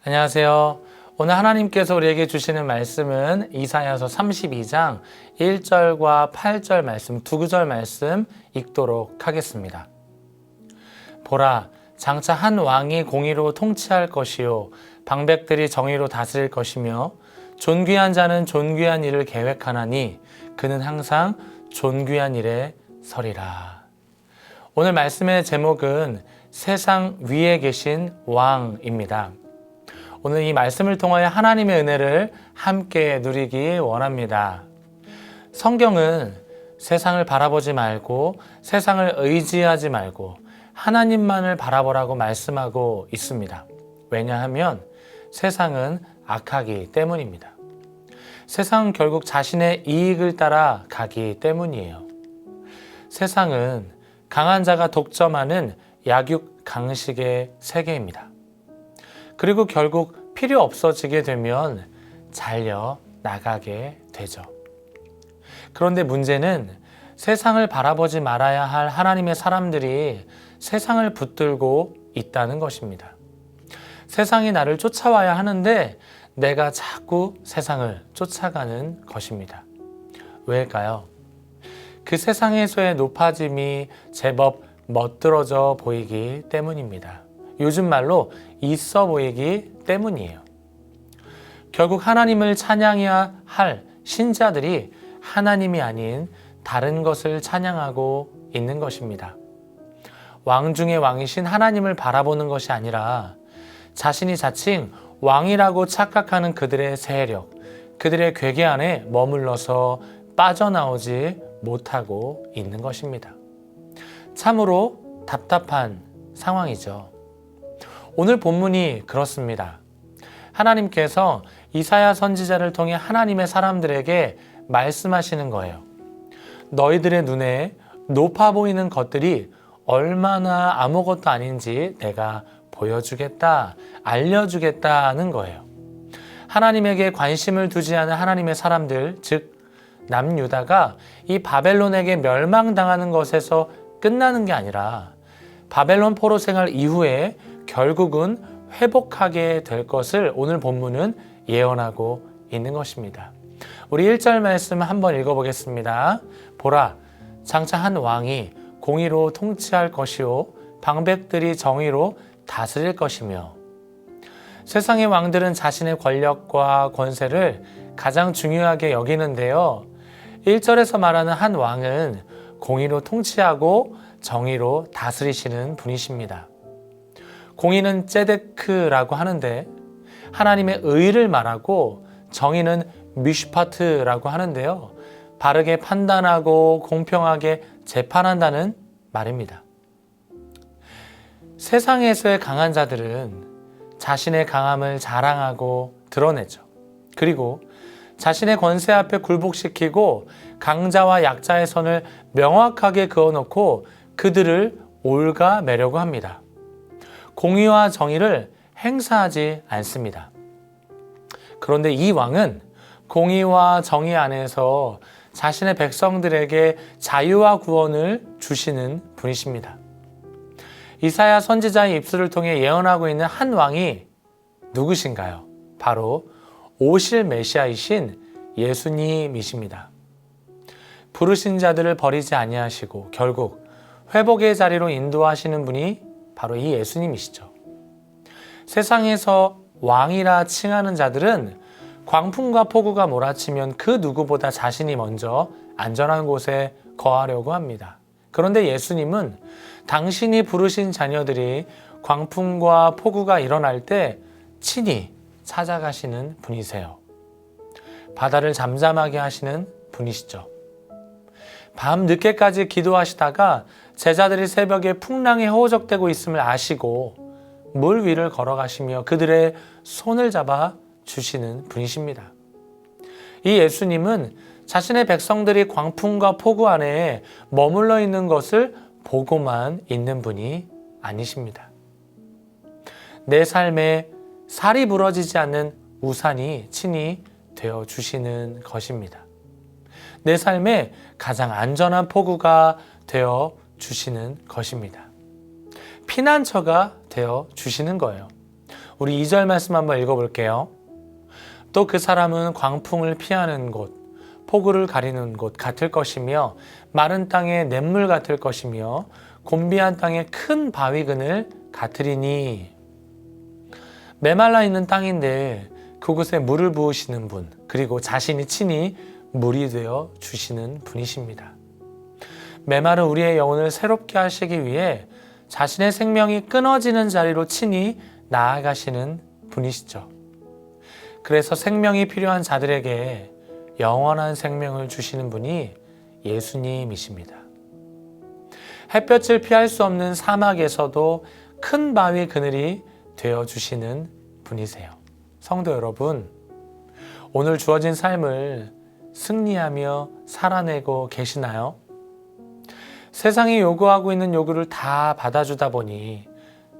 안녕하세요. 오늘 하나님께서 우리에게 주시는 말씀은 이사야서 32장 1절과 8절 말씀, 두 구절 말씀 읽도록 하겠습니다. 보라, 장차 한 왕이 공의로 통치할 것이요 방백들이 정의로 다스릴 것이며 존귀한 자는 존귀한 일을 계획하나니 그는 항상 존귀한 일에 서리라. 오늘 말씀의 제목은 세상 위에 계신 왕입니다. 오늘 이 말씀을 통하여 하나님의 은혜를 함께 누리기 원합니다. 성경은 세상을 바라보지 말고 세상을 의지하지 말고 하나님만을 바라보라고 말씀하고 있습니다. 왜냐하면 세상은 악하기 때문입니다. 세상은 결국 자신의 이익을 따라 가기 때문이에요. 세상은 강한 자가 독점하는 약육 강식의 세계입니다. 그리고 결국 필요 없어지게 되면 잘려 나가게 되죠. 그런데 문제는 세상을 바라보지 말아야 할 하나님의 사람들이 세상을 붙들고 있다는 것입니다. 세상이 나를 쫓아와야 하는데 내가 자꾸 세상을 쫓아가는 것입니다. 왜일까요? 그 세상에서의 높아짐이 제법 멋들어져 보이기 때문입니다. 요즘 말로 있어 보이기 때문이에요. 결국 하나님을 찬양해야 할 신자들이 하나님이 아닌 다른 것을 찬양하고 있는 것입니다. 왕 중의 왕이신 하나님을 바라보는 것이 아니라 자신이 자칭 왕이라고 착각하는 그들의 세력, 그들의 괴계 안에 머물러서 빠져나오지 못하고 있는 것입니다. 참으로 답답한 상황이죠. 오늘 본문이 그렇습니다. 하나님께서 이사야 선지자를 통해 하나님의 사람들에게 말씀하시는 거예요. 너희들의 눈에 높아 보이는 것들이 얼마나 아무것도 아닌지 내가 보여주겠다, 알려주겠다는 거예요. 하나님에게 관심을 두지 않은 하나님의 사람들, 즉 남유다가 이 바벨론에게 멸망당하는 것에서 끝나는 게 아니라 바벨론 포로 생활 이후에 결국은 회복하게 될 것을 오늘 본문은 예언하고 있는 것입니다. 우리 1절 말씀 한번 읽어보겠습니다. 보라, 장차 한 왕이 공의로 통치할 것이요 방백들이 정의로 다스릴 것이며. 세상의 왕들은 자신의 권력과 권세를 가장 중요하게 여기는데요. 1절에서 말하는 한 왕은 공의로 통치하고 정의로 다스리시는 분이십니다. 공의는 ጼ데크라고 하는데 하나님의 의를 말하고 정의는 미슈파트라고 하는데요. 바르게 판단하고 공평하게 재판한다는 말입니다. 세상에서의 강한 자들은 자신의 강함을 자랑하고 드러내죠. 그리고 자신의 권세 앞에 굴복시키고 강자와 약자의 선을 명확하게 그어놓고 그들을 올가매려고 합니다. 공의와 정의를 행사하지 않습니다. 그런데 이 왕은 공의와 정의 안에서 자신의 백성들에게 자유와 구원을 주시는 분이십니다. 이사야 선지자의 입술을 통해 예언하고 있는 한 왕이 누구신가요? 바로 오실 메시아이신 예수님이십니다. 부르신 자들을 버리지 아니하시고 결국 회복의 자리로 인도하시는 분이 바로 이 예수님이시죠. 세상에서 왕이라 칭하는 자들은 광풍과 폭우가 몰아치면 그 누구보다 자신이 먼저 안전한 곳에 거하려고 합니다. 그런데 예수님은 당신이 부르신 자녀들이 광풍과 폭우가 일어날 때 친히 찾아가시는 분이세요. 바다를 잠잠하게 하시는 분이시죠. 밤 늦게까지 기도하시다가 제자들이 새벽에 풍랑에 허우적대고 있음을 아시고 물 위를 걸어가시며 그들의 손을 잡아 주시는 분이십니다. 이 예수님은 자신의 백성들이 광풍과 폭우 안에 머물러 있는 것을 보고만 있는 분이 아니십니다. 내 삶에 살이 부러지지 않는 우산이 친히 되어 주시는 것입니다. 내 삶에 가장 안전한 포구가 되어 주시는 것입니다. 피난처가 되어 주시는 거예요. 우리 2절 말씀 한번 읽어볼게요. 또 그 사람은 광풍을 피하는 곳, 폭우를 가리는 곳 같을 것이며 마른 땅의 냇물 같을 것이며 곤비한 땅의 큰 바위 그늘 같으리니. 메말라 있는 땅인데 그곳에 물을 부으시는 분, 그리고 자신이 친히 물이 되어 주시는 분이십니다. 메마른 우리의 영혼을 새롭게 하시기 위해 자신의 생명이 끊어지는 자리로 친히 나아가시는 분이시죠. 그래서 생명이 필요한 자들에게 영원한 생명을 주시는 분이 예수님이십니다. 햇볕을 피할 수 없는 사막에서도 큰 바위 그늘이 되어주시는 분이세요. 성도 여러분, 오늘 주어진 삶을 승리하며 살아내고 계시나요? 세상이 요구하고 있는 요구를 다 받아주다 보니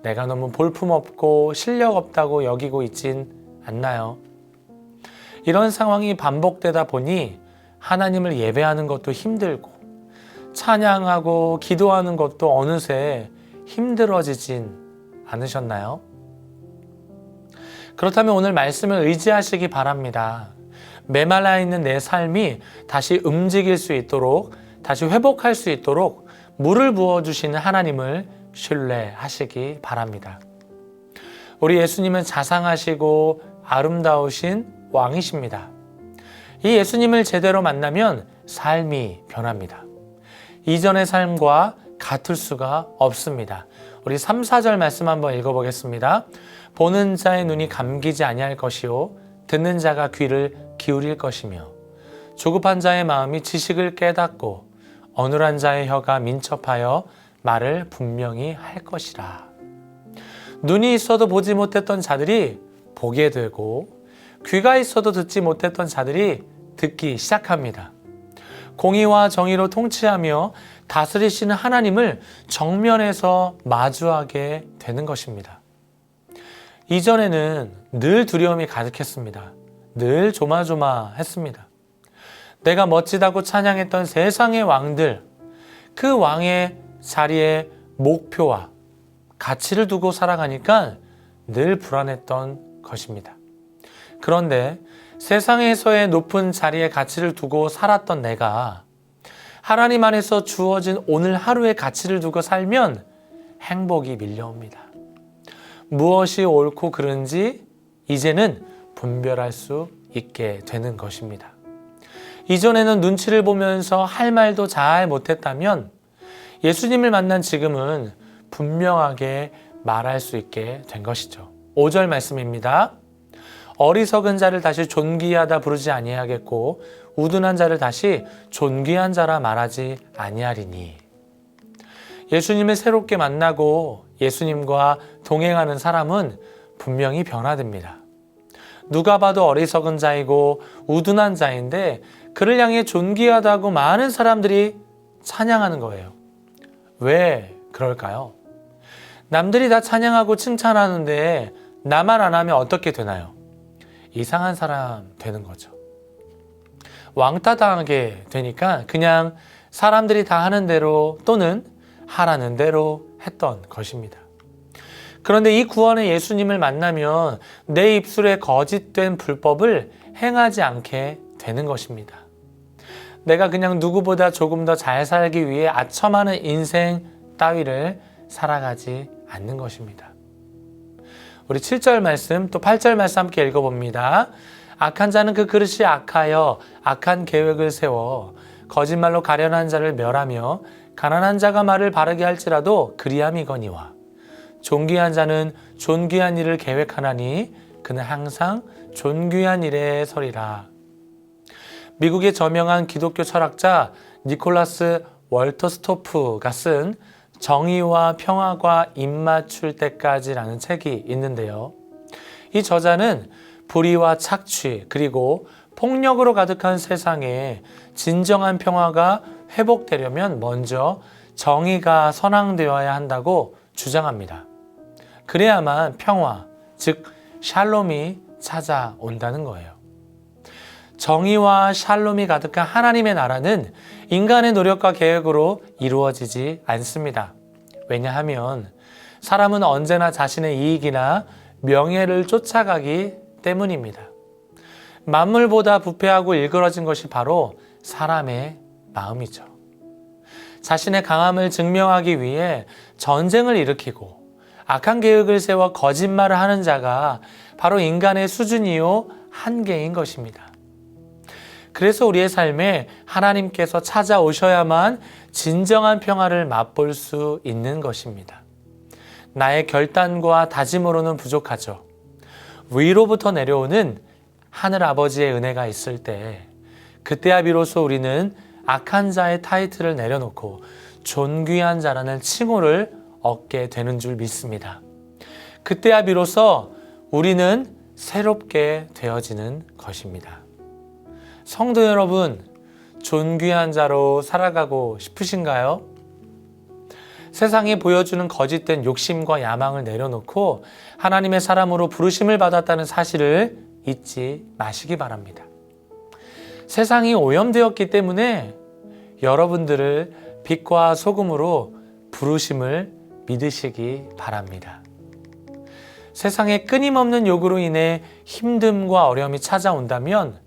내가 너무 볼품없고 실력 없다고 여기고 있진 않나요? 이런 상황이 반복되다 보니 하나님을 예배하는 것도 힘들고 찬양하고 기도하는 것도 어느새 힘들어지진 않으셨나요? 그렇다면 오늘 말씀을 의지하시기 바랍니다. 메말라 있는 내 삶이 다시 움직일 수 있도록, 다시 회복할 수 있도록 물을 부어주시는 하나님을 신뢰하시기 바랍니다. 우리 예수님은 자상하시고 아름다우신 왕이십니다. 이 예수님을 제대로 만나면 삶이 변합니다. 이전의 삶과 같을 수가 없습니다. 우리 3, 4절 말씀 한번 읽어보겠습니다. 보는 자의 눈이 감기지 아니할 것이요 듣는 자가 귀를 기울일 것이며 조급한 자의 마음이 지식을 깨닫고 어눌한 자의 혀가 민첩하여 말을 분명히 할 것이라. 눈이 있어도 보지 못했던 자들이 보게 되고 귀가 있어도 듣지 못했던 자들이 듣기 시작합니다. 공의와 정의로 통치하며 다스리시는 하나님을 정면에서 마주하게 되는 것입니다. 이전에는 늘 두려움이 가득했습니다. 늘 조마조마했습니다. 내가 멋지다고 찬양했던 세상의 왕들, 그 왕의 자리에 목표와 가치를 두고 살아가니까 늘 불안했던 것입니다. 그런데 세상에서의 높은 자리에 가치를 두고 살았던 내가 하나님 안에서 주어진 오늘 하루의 가치를 두고 살면 행복이 밀려옵니다. 무엇이 옳고 그른지 이제는 분별할 수 있게 되는 것입니다. 이전에는 눈치를 보면서 할 말도 잘 못했다면 예수님을 만난 지금은 분명하게 말할 수 있게 된 것이죠. 5절 말씀입니다. 어리석은 자를 다시 존귀하다 부르지 아니하겠고 우둔한 자를 다시 존귀한 자라 말하지 아니하리니. 예수님을 새롭게 만나고 예수님과 동행하는 사람은 분명히 변화됩니다. 누가 봐도 어리석은 자이고 우둔한 자인데 그를 향해 존귀하다고 많은 사람들이 찬양하는 거예요. 왜 그럴까요? 남들이 다 찬양하고 칭찬하는데 나만 안 하면 어떻게 되나요? 이상한 사람 되는 거죠. 왕따 당하게 되니까 그냥 사람들이 다 하는 대로 또는 하라는 대로 했던 것입니다. 그런데 이 구원의 예수님을 만나면 내 입술에 거짓된 불법을 행하지 않게 되는 것입니다. 내가 그냥 누구보다 조금 더 잘 살기 위해 아첨하는 인생 따위를 살아가지 않는 것입니다. 우리 7절 말씀 또 8절 말씀 함께 읽어봅니다. 악한 자는 그 그릇이 악하여 악한 계획을 세워 거짓말로 가련한 자를 멸하며 가난한 자가 말을 바르게 할지라도 그리함이거니와 존귀한 자는 존귀한 일을 계획하나니 그는 항상 존귀한 일에 서리라. 미국의 저명한 기독교 철학자 니콜라스 월터스토프가 쓴 정의와 평화가 입맞출 때까지라는 책이 있는데요. 이 저자는 불의와 착취 그리고 폭력으로 가득한 세상에 진정한 평화가 회복되려면 먼저 정의가 선앙되어야 한다고 주장합니다. 그래야만 평화, 즉 샬롬이 찾아온다는 거예요. 정의와 샬롬이 가득한 하나님의 나라는 인간의 노력과 계획으로 이루어지지 않습니다. 왜냐하면 사람은 언제나 자신의 이익이나 명예를 쫓아가기 때문입니다. 만물보다 부패하고 일그러진 것이 바로 사람의 마음이죠. 자신의 강함을 증명하기 위해 전쟁을 일으키고 악한 계획을 세워 거짓말을 하는 자가 바로 인간의 수준이요 한계인 것입니다. 그래서 우리의 삶에 하나님께서 찾아오셔야만 진정한 평화를 맛볼 수 있는 것입니다. 나의 결단과 다짐으로는 부족하죠. 위로부터 내려오는 하늘 아버지의 은혜가 있을 때 그때야 비로소 우리는 악한 자의 타이틀을 내려놓고 존귀한 자라는 칭호를 얻게 되는 줄 믿습니다. 그때야 비로소 우리는 새롭게 되어지는 것입니다. 성도 여러분, 존귀한 자로 살아가고 싶으신가요? 세상이 보여주는 거짓된 욕심과 야망을 내려놓고 하나님의 사람으로 부르심을 받았다는 사실을 잊지 마시기 바랍니다. 세상이 오염되었기 때문에 여러분들을 빛과 소금으로 부르심을 믿으시기 바랍니다. 세상의 끊임없는 요구로 인해 힘듦과 어려움이 찾아온다면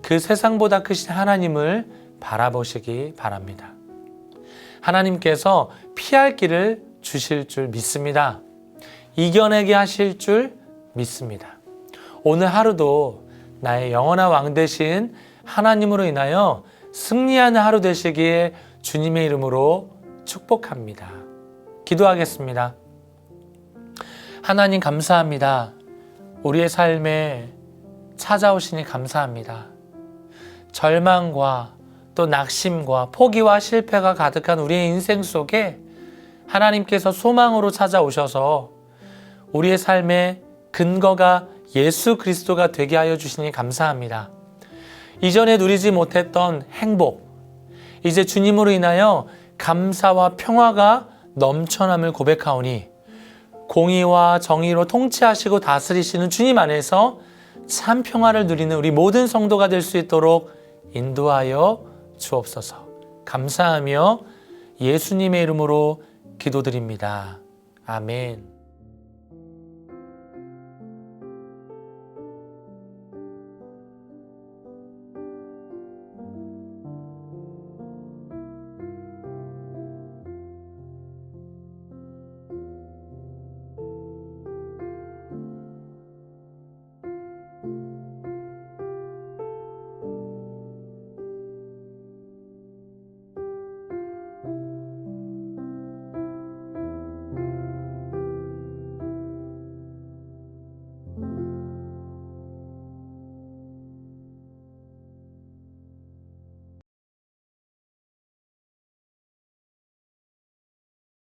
그 세상보다 크신 하나님을 바라보시기 바랍니다. 하나님께서 피할 길을 주실 줄 믿습니다. 이겨내게 하실 줄 믿습니다. 오늘 하루도 나의 영원한 왕 되신 하나님으로 인하여 승리하는 하루 되시기에 주님의 이름으로 축복합니다. 기도하겠습니다. 하나님 감사합니다. 우리의 삶에 찾아오시니 감사합니다. 절망과 또 낙심과 포기와 실패가 가득한 우리의 인생 속에 하나님께서 소망으로 찾아오셔서 우리의 삶의 근거가 예수 그리스도가 되게 하여 주시니 감사합니다. 이전에 누리지 못했던 행복, 이제 주님으로 인하여 감사와 평화가 넘쳐남을 고백하오니 공의와 정의로 통치하시고 다스리시는 주님 안에서 참 평화를 누리는 우리 모든 성도가 될 수 있도록 인도하여 주옵소서. 감사하며 예수님의 이름으로 기도드립니다. 아멘.